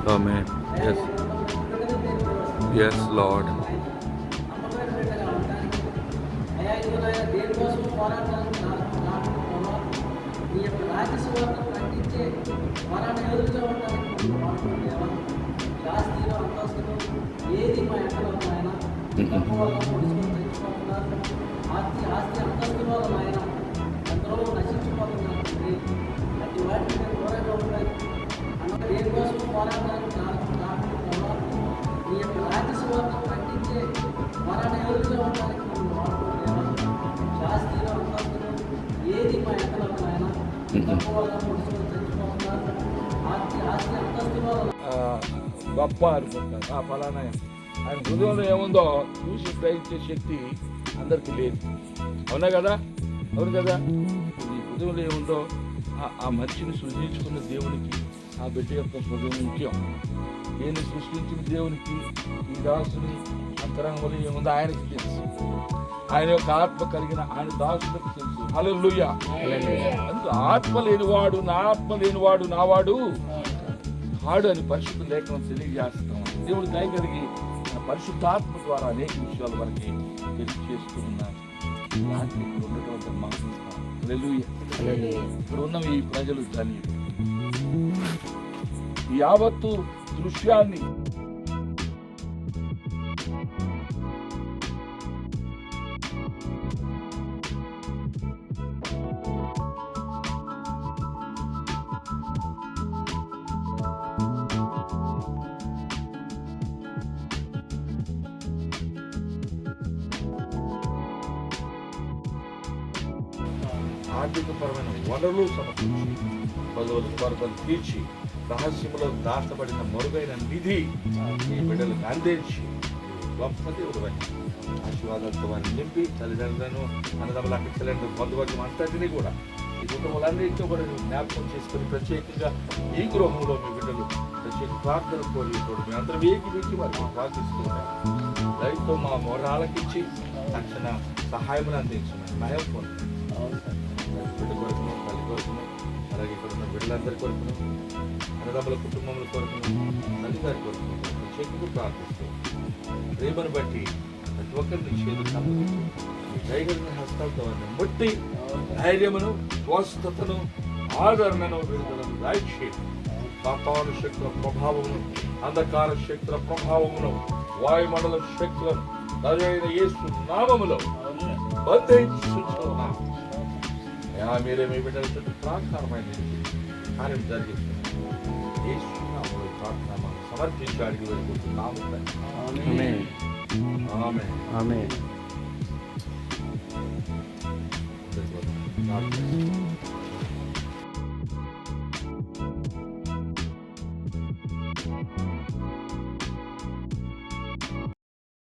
Amen. Yes. Yes, Lord. గొప్ప అనుకుంటారు ఆ ఫలానా ఆయన హృదయంలో ఏముందో చూసి గ్రహించే శక్తి అందరికీ లేదు. అవునా కదా? అవును కదా? ఈ హృదయంలో ఏముందో ఆ మనిషిని సృష్టించుకున్న దేవునికి ఆ బిడ్డ యొక్క హృదయం ముఖ్యం. నేను సృష్టించిన దేవునికి ఈ దాసుని అంతరంగంలో ఏముందో ఆయనకి తెలుసు. ఆయన యొక్క ఆత్మ కలిగిన ఆయన దాసులకు తెలుసు. హల్లెలూయా. అందుకు ఆత్మ లేనివాడు నా ఆత్మ లేనివాడు నావాడు కాడు అని పరిశుద్ధ లేఖనం తెలియజేస్తాం. దేవుడు దయ కలిగి పరిశుద్ధాత్మ ద్వారా అనేక విషయాలు మనకి తెలియజేస్తూ ఉన్నారు. ఇక్కడ ఉన్నటువంటి ఇక్కడ ఉన్న ఈ ప్రజలు ధన్యులు. ఈ యావత్తు దృశ్యాన్ని ఆర్థికపరమైన వనరులు సమకూర్చి పదవుల కొరతలు తీర్చి రహస్యంలో దాచబడిన మరుగైన నిధి ఈ బిడ్డలకు అందించి గొప్ప దేవుడు ఆశీర్వాదాలతో వారిని నింపి తల్లిదండ్రులను అన్నదమ్ముల అక్కచెల్లెండ్రు బంధువర్గం అంతటినీ కూడా ఈ కుటుంబాలన్నింటితో కూడా జ్ఞాపకం చేసుకుని ప్రత్యేకంగా ఈ గృహంలో మీ బిడ్డలు ప్రత్యేక ప్రార్థన కోరితోడు మీ అందరం వేగి వారిని ప్రార్థిస్తున్నాం. రైతు మా మొరాలకిచ్చి తక్షణ సహాయం అందించిన నయం పొందుతున్నాం. బిడ్డ కొరకును తల్లి కొరకును అలాగే ఇక్కడ ఉన్న బిడ్డలందరి కొరకును అన్నదమ్ముల కుటుంబముల కొరకును తల్లిగారి కొరకును ప్రత్యేకంగా ప్రార్థిస్తూ ప్రేమను బట్టి ప్రతి ఒక్కరిని చేతులు సంపదిస్తూ మీ దయగలిగిన హస్తాలతో వారిని ముట్టి ధైర్యమును స్వస్థతను ఆదరణను విడుదలను దాయిచ్చి వాతావరణ శక్తుల ప్రభావమును అంధకార శక్తుల ప్రభావమును వాయుమండల శక్తులను సరైన యేసు నామములో బంధించుచున్నాము. మీరే మీ బిడ్డల చుట్టూ ప్రాకారమైన కార్యం జరిగిస్తున్నారు. యేసు నామములో ప్రార్థన సమర్పించి అడిగి వెళ్ళిపోతున్నాము. ఆమేన్.